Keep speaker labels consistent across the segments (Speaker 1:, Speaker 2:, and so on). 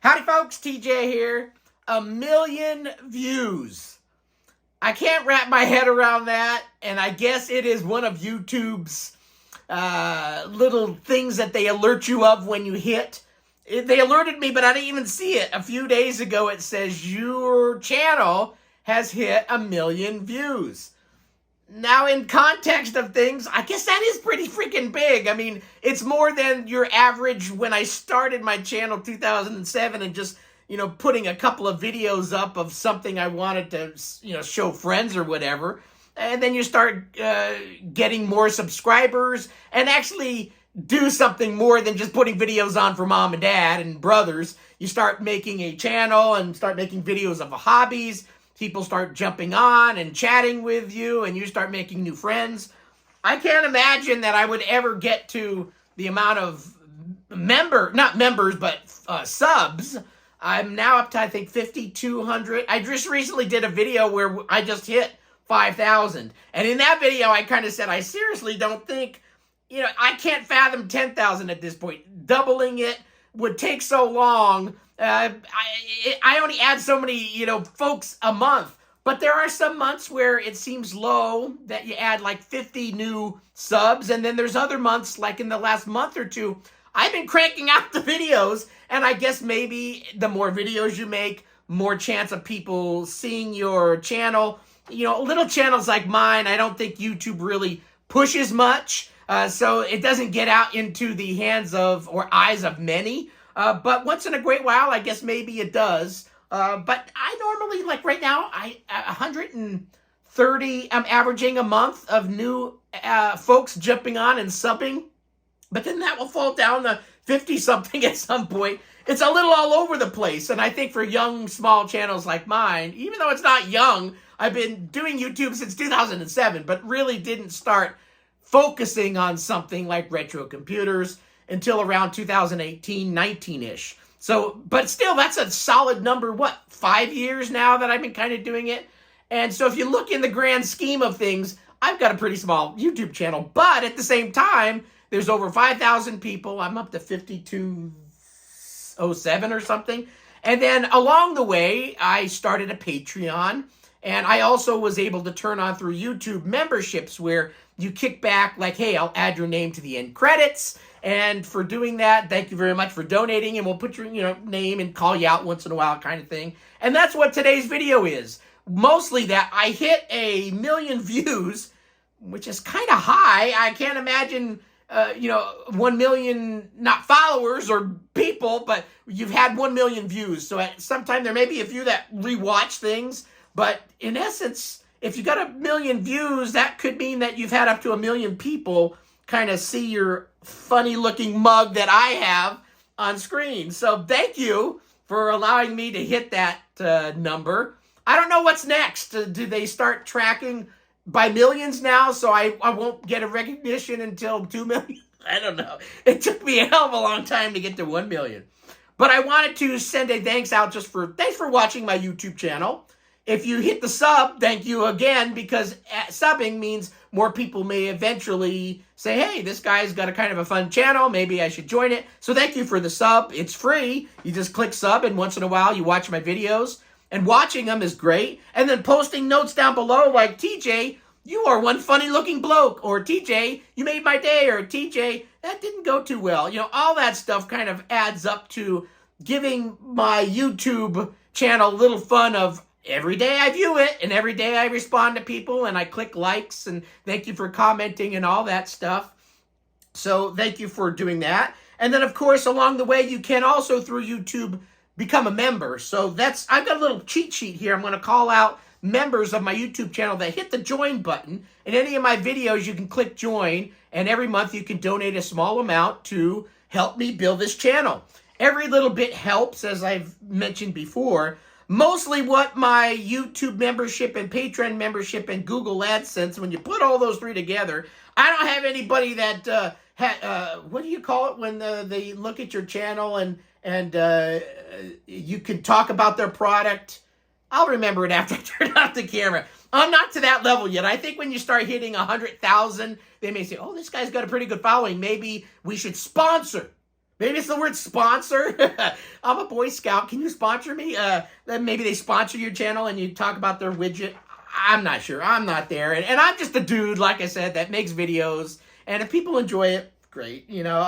Speaker 1: Howdy folks, TJ here. 1 million views. I can't wrap my head around that, and I guess it is one of YouTube's little things that they alert you of when you hit. They alerted me, but I didn't even see it. A few days ago, it says your channel has hit 1 million views. Now, in context of things, I guess that is pretty freaking big. I mean, it's more than your average when I started my channel 2007 and just, putting a couple of videos up of something I wanted to, show friends or whatever. And then you start getting more subscribers and actually do something more than just putting videos on for mom and dad and brothers. You start making a channel and start making videos of hobbies. People start jumping on and chatting with you, and you start making new friends. I can't imagine that I would ever get to the amount of subs. I'm now up to, I think, 5,200. I just recently did a video where I just hit 5,000. And in that video, I kind of said, I seriously don't think, I can't fathom 10,000 at this point. Doubling it would take so long. I only add so many, folks a month. But there are some months where it seems low that you add like 50 new subs. And then there's other months, like in the last month or two, I've been cranking out the videos. And I guess maybe the more videos you make, more chance of people seeing your channel. Little channels like mine, I don't think YouTube really pushes much. So it doesn't get out into the hands of or eyes of many. But once in a great while, I guess maybe it does. But I normally, like right now, 130, I'm averaging a month of new folks jumping on and subbing. But then that will fall down to 50-something at some point. It's a little all over the place. And I think for young, small channels like mine, even though it's not young, I've been doing YouTube since 2007, but really didn't start focusing on something like retro computers until around 2018, 19-ish. So, but still, that's a solid number, 5 years now that I've been kind of doing it? And so if you look in the grand scheme of things, I've got a pretty small YouTube channel, but at the same time, there's over 5,000 people. I'm up to 5,207 or something. And then along the way, I started a Patreon, and I also was able to turn on through YouTube memberships where you kick back like, hey, I'll add your name to the end credits. And for doing that, thank you very much for donating. And we'll put your name and call you out once in a while kind of thing. And that's what today's video is. Mostly that I hit 1 million views, which is kind of high. I can't imagine, 1 million, not followers or people, but you've had 1 million views. So at some time there may be a few that rewatch things. But in essence, if you got 1 million views, that could mean that you've had up to 1 million people kind of see your funny looking mug that I have on screen. So thank you for allowing me to hit that number. I don't know what's next. Do they start tracking by millions now? So I won't get a recognition until 2 million? I don't know. It took me a hell of a long time to get to 1 million. But I wanted to send a thanks out thanks for watching my YouTube channel. If you hit the sub, thank you again, because subbing means more people may eventually say, hey, this guy's got a kind of a fun channel. Maybe I should join it. So thank you for the sub. It's free. You just click sub, and once in a while you watch my videos. And watching them is great. And then posting notes down below like, TJ, you are one funny looking bloke. Or TJ, you made my day. Or TJ, that didn't go too well. All that stuff kind of adds up to giving my YouTube channel a little fun of, every day I view it, and every day I respond to people, and I click likes, and thank you for commenting and all that stuff. So thank you for doing that. And then, of course, along the way, you can also, through YouTube, become a member. So I've got a little cheat sheet here. I'm going to call out members of my YouTube channel that hit the join button. In any of my videos, you can click join, and every month you can donate a small amount to help me build this channel. Every little bit helps, as I've mentioned before. Mostly what my YouTube membership and Patreon membership and Google AdSense, when you put all those three together, I don't have anybody that, what do you call it when they look at your channel and you can talk about their product? I'll remember it after I turn off the camera. I'm not to that level yet. I think when you start hitting 100,000, they may say, oh, this guy's got a pretty good following. Maybe we should sponsor. Maybe it's the word sponsor. I'm a Boy Scout. Can you sponsor me? Then maybe they sponsor your channel and you talk about their widget. I'm not sure. I'm not there. And I'm just a dude, like I said, that makes videos. And if people enjoy it, great. You know,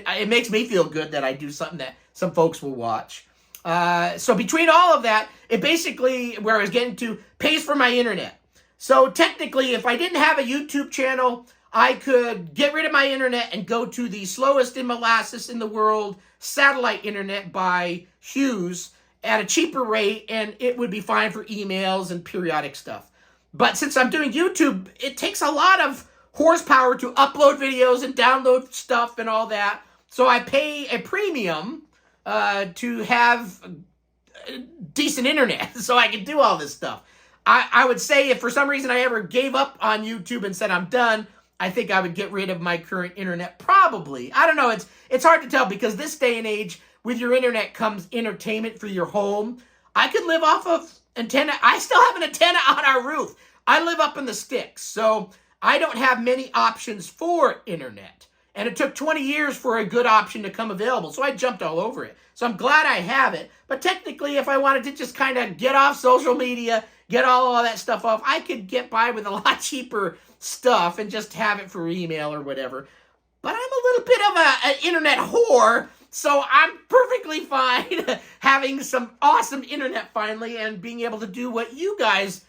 Speaker 1: it makes me feel good that I do something that some folks will watch. So between all of that, it basically, where I was getting to, pays for my internet. So technically, if I didn't have a YouTube channel, I could get rid of my internet and go to the slowest in molasses in the world, satellite internet by Hughes at a cheaper rate, and it would be fine for emails and periodic stuff. But since I'm doing YouTube, it takes a lot of horsepower to upload videos and download stuff and all that. So I pay a premium to have decent internet so I can do all this stuff. I would say if for some reason I ever gave up on YouTube and said I'm done, I think I would get rid of my current internet, probably. I don't know. It's hard to tell because this day and age, with your internet comes entertainment for your home. I could live off of antenna. I still have an antenna on our roof. I live up in the sticks, so I don't have many options for internet. And it took 20 years for a good option to come available, so I jumped all over it. So I'm glad I have it. But technically, if I wanted to just kind of get off social media, get all that stuff off, I could get by with a lot cheaper stuff and just have it for email or whatever. But I'm a little bit of an internet whore, so I'm perfectly fine having some awesome internet finally and being able to do what you guys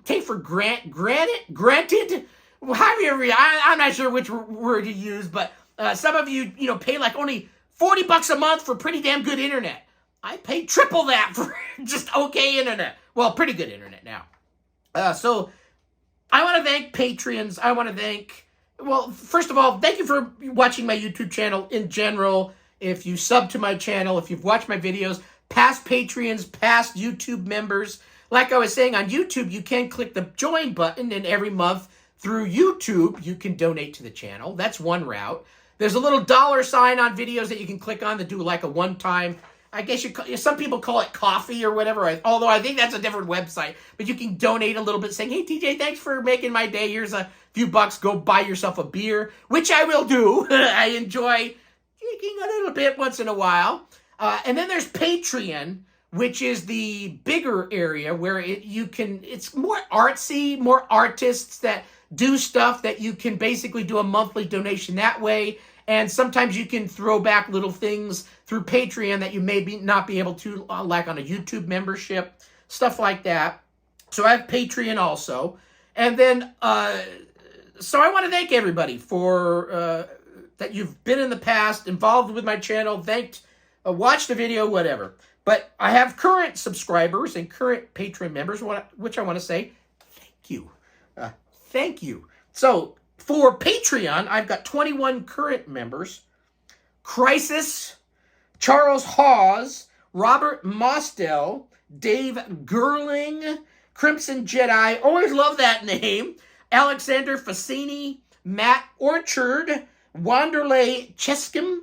Speaker 1: take for granted. However, I'm not sure which word to use, but some of you, pay like only $40 a month for pretty damn good internet. I pay triple that for just okay internet. Well, pretty good internet now. So I want to thank Patreons. I want to thank, well, first of all, thank you for watching my YouTube channel in general. If you sub to my channel, if you've watched my videos, past Patreons, past YouTube members. Like I was saying, on YouTube, you can click the join button, and every month through YouTube, you can donate to the channel. That's one route. There's a little $sign on videos that you can click on to do like a one-time, I guess some people call it coffee or whatever, although I think that's a different website. But you can donate a little bit saying, hey, TJ, thanks for making my day. Here's a few bucks. Go buy yourself a beer, which I will do. I enjoy drinking a little bit once in a while. And then there's Patreon, which is the bigger area where it's more artsy, more artists that do stuff that you can basically do a monthly donation that way. And sometimes you can throw back little things through Patreon that you may not be able to, like on a YouTube membership, stuff like that. So I have Patreon also. And then, so I want to thank everybody for that you've been in the past, involved with my channel, watched the video, whatever. But I have current subscribers and current Patreon members, which I want to say thank you. Thank you. So for Patreon, I've got 21 current members. Crisis, Charles Hawes, Robert Mosdell, Dave Gerling, Crimson Jedi, always love that name, Alexander Fassini, Matt Orchard, Wanderlei Cheskim,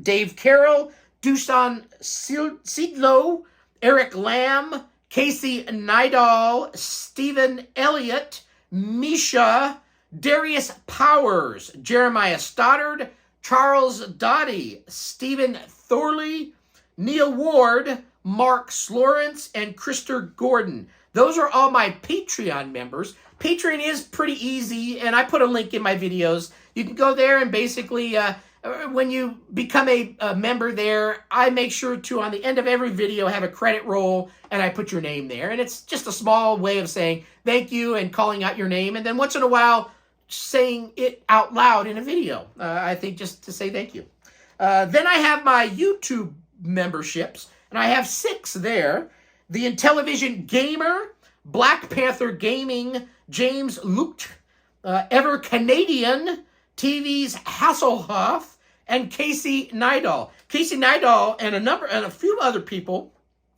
Speaker 1: Dave Carroll, Dusan Seedlow, Eric Lamb, Casey Nidal, Stephen Elliott, Misha, Darius Powers, Jeremiah Stoddard, Charles Dottie, Stephen Thorley, Neil Ward, Mark Slorence, and Krister Gordon. Those are all my Patreon members. Patreon is pretty easy, and I put a link in my videos. You can go there and basically, when you become a member there, I make sure to, on the end of every video, have a credit roll, and I put your name there. And it's just a small way of saying thank you and calling out your name, and then once in a while, saying it out loud in a video. I think just to say thank you. Then I have my YouTube memberships, and I have 6 there. The Intellivision Gamer, Black Panther Gaming, James Lucht, Ever Canadian, TV's Hasselhoff, and Casey Nidal. Casey Nidal and a few other people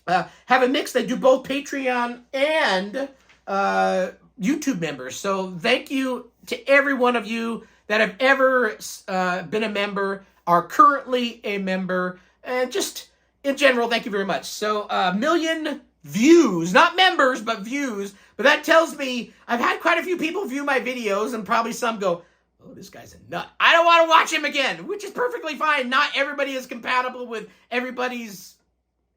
Speaker 1: have a mix. They do both Patreon and YouTube members. So thank you to every one of you that have ever been a member, are currently a member, and just in general, thank you very much. So 1 million views, not members, but views. But that tells me I've had quite a few people view my videos, and probably some go, oh, this guy's a nut. I don't want to watch him again, which is perfectly fine. Not everybody is compatible with everybody's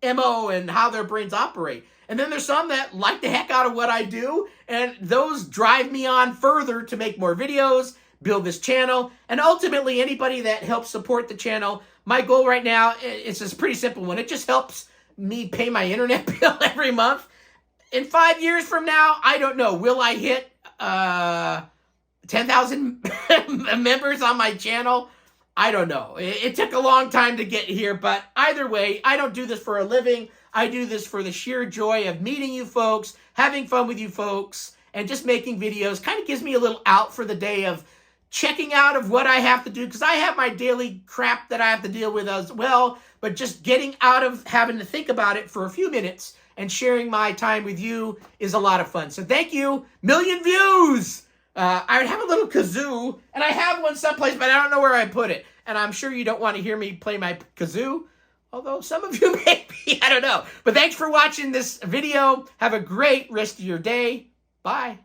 Speaker 1: MO and how their brains operate. And then there's some that like the heck out of what I do, and those drive me on further to make more videos, build this channel, and ultimately anybody that helps support the channel. My goal right now is a pretty simple one. It just helps me pay my internet bill every month. In 5 years from now, I don't know. Will I hit 10,000 members on my channel? I don't know. It took a long time to get here, but either way, I don't do this for a living. I do this for the sheer joy of meeting you folks, having fun with you folks, and just making videos. Kind of gives me a little out for the day of checking out of what I have to do, because I have my daily crap that I have to deal with as well, but just getting out of having to think about it for a few minutes and sharing my time with you is a lot of fun. So thank you. Million views! I would have a little kazoo, and I have one someplace, but I don't know where I put it. And I'm sure you don't want to hear me play my kazoo, although some of you may be, I don't know. But thanks for watching this video. Have a great rest of your day. Bye.